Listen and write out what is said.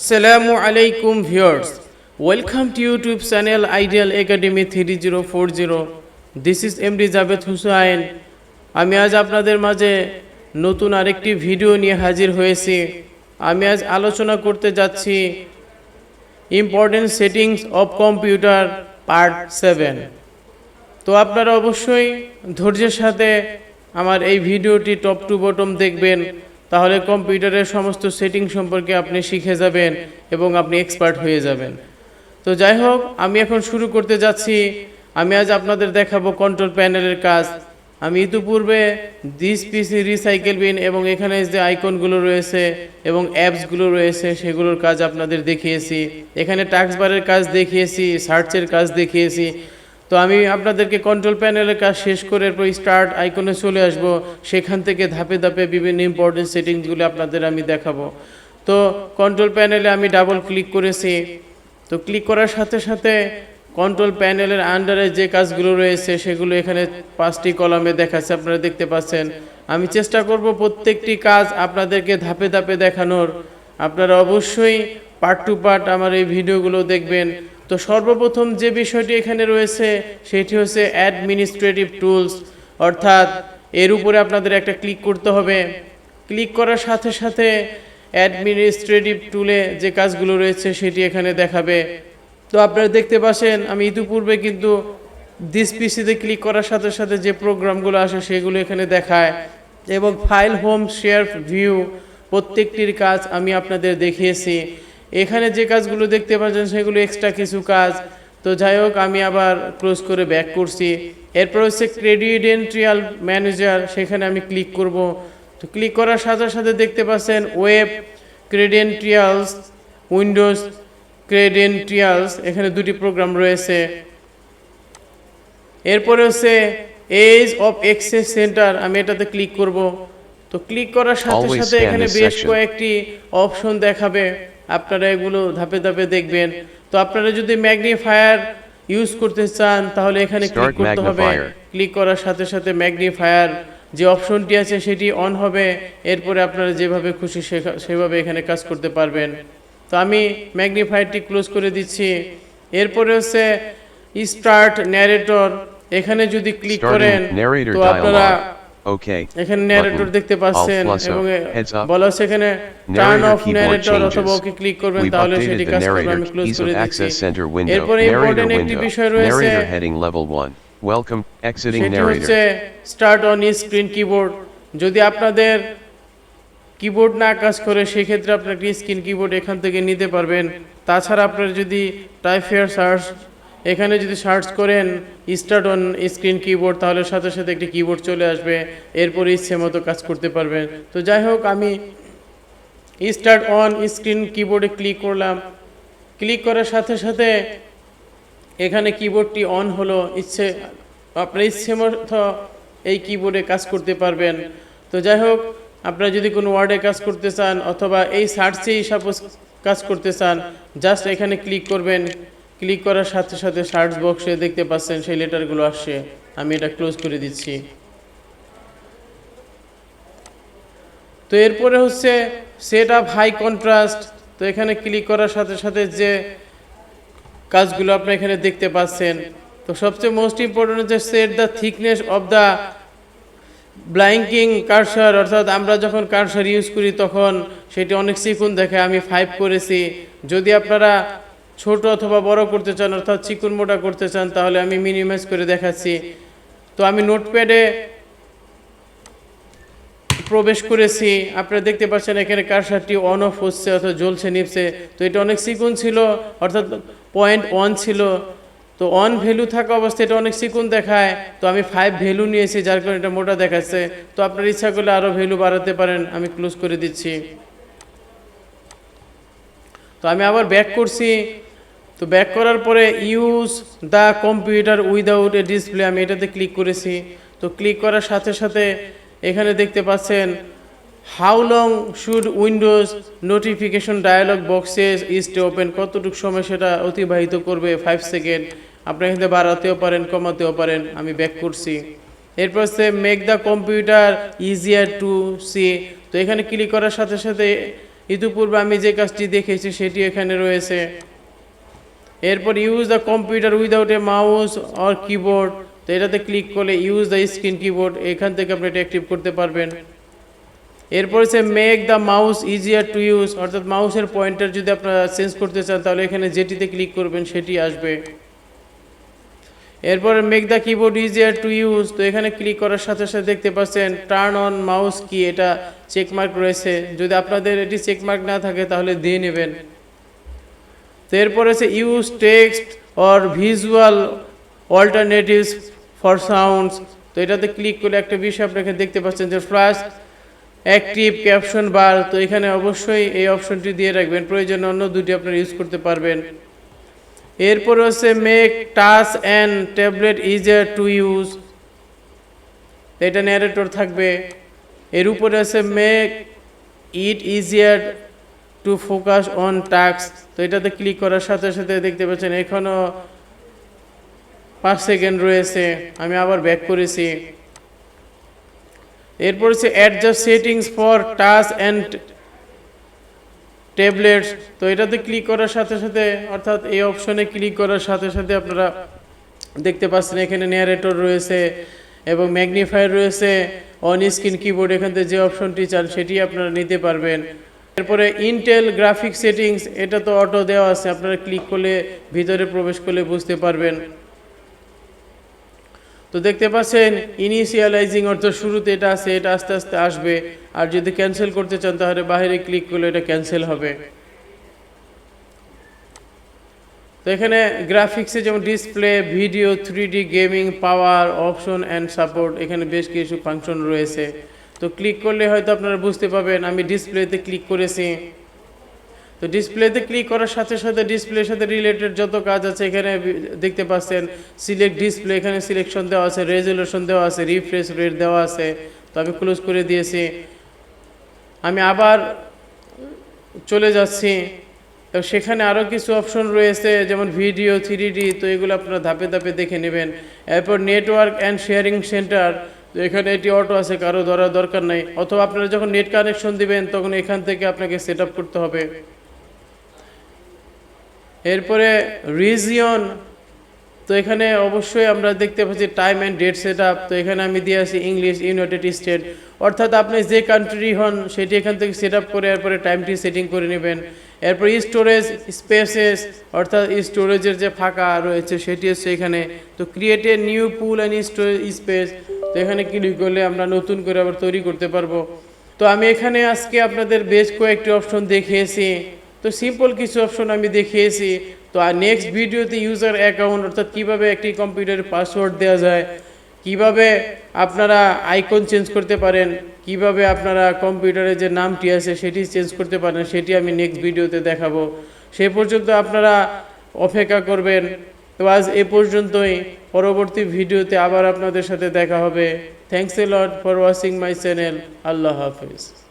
Assalamu alaikum viewers. Welcome to YouTube channel Ideal Academy 3040. This is MD Javed Hussain. আমি আজ আপনাদের মাঝে নতুন আরেকটি ভিডিও নিয়ে হাজির হয়েছি। আমি আজ আলোচনা করতে যাচ্ছি important settings of computer part 7। তো আপনারা অবশ্যই ধৈর্যের সাথে আমার এই ভিডিওটি টপ টু বটম দেখবেন, তাহলে কম্পিউটারের সমস্ত সেটিং সম্পর্কে আপনি শিখে যাবেন এবং আপনি এক্সপার্ট হয়ে যাবেন। তো যাই হোক, আমি এখন শুরু করতে যাচ্ছি। আমি আজ আপনাদের দেখাবো কন্ট্রোল প্যানেলের কাজ। আমি ইতিপূর্বে দিস পিসি রিসাইকেল বিন এবং এখানে যে আইকনগুলো রয়েছে এবং অ্যাপসগুলো রয়েছে সেগুলোর কাজ আপনাদের দেখিয়েছি। এখানে টাস্ক বারের কাজ দেখিয়েছি, সার্চের কাজ দেখিয়েছি। তো আমি আপনাদেরকে কন্ট্রোল প্যানেলের কাজ শেষ করে এরপর স্টার্ট আইকনে চলে আসব। সেখান থেকে ধাপে ধাপে বিভিন্ন ইম্পর্টেন্ট সেটিংসগুলো আপনাদের আমি দেখাবো। তো কন্ট্রোল প্যানেলে আমি ডাবল ক্লিক করেছি। তো ক্লিক করার সাথে সাথে কন্ট্রোল প্যানেলের আন্ডারে যে কাজগুলো রয়েছে সেগুলো এখানে 5টি কলামে দেখাচ্ছে, আপনারা দেখতে পাচ্ছেন। আমি চেষ্টা করব প্রত্যেকটি কাজ আপনাদেরকে ধাপে ধাপে দেখানোর। আপনারা অবশ্যই পার্ট টু পার্ট আমার এই ভিডিওগুলো দেখবেন। তো সর্বপ্রথম যে বিষয়টি এখানে রয়েছে সেটি হচ্ছে অ্যাডমিনিস্ট্রেটিভ টুলস, অর্থাৎ এর উপরে আপনাদের একটা ক্লিক করতে হবে। ক্লিক করার সাথে সাথে অ্যাডমিনিস্ট্রেটিভ টুলে যে কাজগুলো রয়েছে সেটি এখানে দেখাবে। তো আপনারা দেখতে পাচ্ছেন আমি ইতিপূর্বে কিন্তু দিস পিসিতে ক্লিক করার সাথে সাথে যে প্রোগ্রামগুলো আসে সেগুলো এখানে দেখায় এবং ফাইল, হোম, শেয়ার, ভিউ প্রত্যেকটির কাজ আমি আপনাদের দেখিয়েছি। এখানে যে কাজগুলো দেখতে পাচ্ছেন সেগুলো এক্সট্রা কিছু কাজ। তো যাই হোক, আমি আবার ক্লোজ করে ব্যাক করছি। এরপর হচ্ছে ক্রেডেনশিয়াল ম্যানেজার, সেখানে আমি ক্লিক করব। তো ক্লিক করার সাথে সাথে দেখতে পাচ্ছেন ওয়েব ক্রেডেনশিয়ালস, উইন্ডোজ ক্রেডেনশিয়ালস, এখানে দুটি প্রোগ্রাম রয়েছে। এরপরে হচ্ছে এজ অফ অ্যাক্সেস সেন্টার, আমি এটাতে ক্লিক করব। তো ক্লিক করার সাথে সাথে এখানে বেশ কয়েকটি অপশন দেখাবে, আপনারা এগুলো ধাপে ধাপে দেখবেন। তো আপনারা যদি ম্যাগনিফায়ার ইউজ করতে চান তাহলে এখানে ক্লিক করতে হবে। ক্লিক করার সাথে সাথে ম্যাগনিফায়ার যে অপশনটি আছে সেটি অন হবে। এরপরে আপনারা যেভাবে খুশি সেভাবে এখানে কাজ করতে পারবেন। তো আমি ম্যাগনিফায়ারটি ক্লোজ করে দিচ্ছি। এরপরে হচ্ছে স্টার্ট ন্যারেটর, এখানে যদি ক্লিক করেন তো আপনারা এখানে ন্যারেটর দেখতে পাচ্ছেন এবং বলা হচ্ছে এখানে টার্ন অফ ন্যারেটর অথবা ওকে ক্লিক করবেন তাহলে সেটি কাজ করবে। আমি ক্লোজ করে দিচ্ছি। এরপরে ইম্পর্টেন্ট একটি বিষয় রয়েছে, সেটি হচ্ছে স্টার্ট অন স্ক্রিন কিবোর্ড। যদি আপনাদের কিবোর্ড না কাজ করে সেক্ষেত্রে আপনার স্ক্রিন কিবোর্ড এখান থেকে নিতে পারবেন। তাছাড়া আপনারা যদি টাইপের সার্চ এখানে যদি সার্চ করেন স্টার্ট অন স্ক্রিন কিবোর্ড তাহলে সাথে সাথে একটি কিবোর্ড চলে আসবে, এরপরে ইচ্ছে মতো কাজ করতে পারবেন। তো যাই হোক, আমি স্টার্ট অন স্ক্রিন কিবোর্ডে ক্লিক করলাম। ক্লিক করার সাথে সাথে এখানে কিবোর্ডটি অন হলো। আপনার ইচ্ছে মতো এই কিবোর্ডে কাজ করতে পারবেন। তো যাই হোক, আপনারা যদি কোনো ওয়ার্ডে কাজ করতে চান অথবা এই সার্চেই সাপোজ কাজ করতে চান, জাস্ট এখানে ক্লিক করবেন। ক্লিক করার সাথে সাথে সার্চ বক্সে দেখতে পাচ্ছেন সেই লেটারগুলো আসছে। আমি এটা ক্লোজ করে দিচ্ছি। তো এরপরে হচ্ছে সেট আপ হাই কন্ট্রাস্ট। তো এখানে ক্লিক করার সাথে সাথে যে কাজগুলো আপনি এখানে দেখতে পাচ্ছেন, তো সবচেয়ে মোস্ট ইম্পর্টেন্ট হচ্ছে set the thickness of the blinking cursor, অর্থাৎ আমরা যখন কার্সার ইউজ করি তখন সেটি অনেক চিকুন দেখে। আমি 5 করেছি। যদি আপনারা ছোট অথবা বড় করতে চান অর্থাৎ চিকুন মোটা করতে চান তাহলে আমি মিনিমাইজ করে দেখাচ্ছি। তো আমি নোটপ্যাডে প্রবেশ করেছি। আপনারা দেখতে পাচ্ছেন এখানে কার্সারটি অন অফ হচ্ছে অর্থাৎ জ্বলছে নিভছে। তো এটা অনেক চিকুন ছিল, অর্থাৎ 0.1 ছিল। তো অন ভ্যালু থাকা অবস্থায় এটা অনেক চিকুন দেখায়। তো আমি 5 ভ্যালু নিয়েছি, যার কারণে এটা মোটা দেখাচ্ছে। তো আপনার ইচ্ছা করলে আরও ভ্যালু বাড়াতে পারেন। আমি ক্লোজ করে দিচ্ছি। তো আমি আবার ব্যাক করছি। তো ব্যাক করার পরে use the computer without a display, আমি এটাতে ক্লিক করেছি। তো ক্লিক করার সাথে সাথে এখানে দেখতে পাচ্ছেন how long should Windows notification dialog boxes stay open, কতটুকু সময় সেটা অতিবাহিত করবে, 5 সেকেন্ড। আপনি এখানে বাড়াতেও পারেন কমাতেও পারেন। আমি ব্যাক করছি। এরপর হচ্ছে make the computer easier to see. তো এখানে ক্লিক করার সাথে সাথে ইতিপূর্বে আমি যে কাজটি দেখেছি সেটি এখানে রয়েছে। এরপর use the computer without a mouse or keyboard, তো এটাতে ক্লিক করলে ইউজ দ্য স্ক্রিন কিবোর্ড, এখান থেকে আপনি এটা অ্যাক্টিভ করতে পারবেন। এরপর হচ্ছে make the mouse easier to use, অর্থাৎ মাউসের পয়েন্টার যদি আপনারা চেঞ্জ করতে চান তাহলে এখানে যেটিতে ক্লিক করবেন সেটি আসবে। এরপর make the keyboard easier to use, তো এখানে ক্লিক করার সাথে সাথে দেখতে পাচ্ছেন টার্ন অন মাউস কি, এটা চেকমার্ক রয়েছে। যদি আপনাদের এটি চেকমার্ক না থাকে তাহলে দিয়ে নেবেন। তো এরপর আছে use text or visual alternatives for sounds, তো এটাতে ক্লিক করলে একটা বিষয় আপনাকে দেখতে পাচ্ছেন যে ফ্ল্যাশ অ্যাক্টিভ ক্যাপশন বার, তো এখানে অবশ্যই এই অপশনটি দিয়ে রাখবেন, প্রয়োজনে অন্য দুটি আপনারা ইউজ করতে পারবেন। এরপর হচ্ছে make touch and tablet easier to use, এটা ন্যারেটর থাকবে। এর উপরে আছে make it easier to focus on task, তো এটাতে ক্লিক করার সাথে সাথে দেখতে পাচ্ছেন এখনও 5 সেকেন্ড রয়েছে। আমি আবার ব্যাক করেছি। এরপর হচ্ছে adjust settings for touch and tablets, তো এটাতে ক্লিক করার সাথে সাথে অর্থাৎ এই অপশনে ক্লিক করার সাথে সাথে আপনারা দেখতে পাচ্ছেন এখানে ন্যারেটর রয়েছে এবং ম্যাগনিফায়ার রয়েছে, অন স্ক্রিন কিবোর্ড, এখান থেকে যে অপশনটি চান সেটি আপনারা নিতে পারবেন। এরপরে ইন্টেল গ্রাফিক সেটিংস, এটা তো অটো দেওয়া আছে, আপনারা ক্লিক করলে ভিতরে প্রবেশ করলে বুঝতে পারবেন। তো দেখতে পাচ্ছেন ইনিশিয়ালাইজিং, অর্থাৎ শুরুতে এটা আছে, এটা আস্তে আস্তে আসবে। আর যদি ক্যান্সেল করতে চান তাহলে বাইরে ক্লিক করলে এটা ক্যান্সেল হবে। তো এখানে গ্রাফিক্সে যেমন display, video, 3D, gaming, power, option and support, এখানে বেশ কিছু ফাংশন রয়েছে। তো ক্লিক করলে হয়তো আপনারা বুঝতে পারবেন। আমি ডিসপ্লেতে ক্লিক করেছি। তো ডিসপ্লেতে ক্লিক করার সাথে সাথে ডিসপ্লের সাথে রিলেটেড যত কাজ আছে এখানে দেখতে পাচ্ছেন। সিলেক্ট ডিসপ্লে, এখানে সিলেকশন দেওয়া আছে, রেজলিউশন দেওয়া আছে, রিফ্রেশ রেট দেওয়া আছে। তো আমি ক্লোজ করে দিয়েছি। আমি আবার চলে যাচ্ছি। তো সেখানে আরও কিছু অপশন রয়েছে যেমন ভিডিও, 3D, তো এগুলো আপনারা ধাপে ধাপে দেখে নেবেন। এরপর নেটওয়ার্ক অ্যান্ড শেয়ারিং সেন্টার, তো এখানে এটি অটো আছে, কারো ধরার দরকার নাই, অথবা আপনারা যখন নেট কানেকশন দিবেন তখন এখান থেকে আপনাকে সেট আপ করতে হবে। এরপরে রিজিয়ন, তো এখানে অবশ্যই আমরা দেখতে পাচ্ছি time and date set up, তো এখানে আমি দিয়ে আছি ইংলিশ, ইউনাইটেড স্টেট, অর্থাৎ আপনি যে কান্ট্রি হন সেটি এখান থেকে সেট আপ করে এরপরে টাইমটি সেটিং করে নেবেন। এরপর স্টোরেজ স্পেসেস, অর্থাৎ স্টোরেজের যে ফাঁকা রয়েছে সেটি হচ্ছে এখানে। তো create a new pool and storage space, তো এখানে ক্লিক করলে আমরা নতুন করে আবার তৈরি করতে পারবো। তো আমি এখানে আজকে আপনাদের বেশ কয়েকটি অপশন দেখিয়েছি। তো সিম্পল কিছু অপশন আমি দেখিয়েছি। তো আর নেক্সট ভিডিওতে ইউজার অ্যাকাউন্ট, অর্থাৎ কীভাবে একটি কম্পিউটারের পাসওয়ার্ড দেওয়া যায়, কিভাবে আপনারা আইকন চেঞ্জ করতে পারেন, কিভাবে আপনারা কম্পিউটারে যে নামটি আছে সেটি চেঞ্জ করতে পারেন, সেটি আমি নেক্সট ভিডিওতে দেখাবো। সে পর্যন্ত আপনারা অপেক্ষা করবেন। তো আজ এ পর্যন্তই, পরবর্তী ভিডিওতে আবার আপনাদের সাথে দেখা হবে। Thanks a lot for watching my channel. আল্লাহ হাফেজ।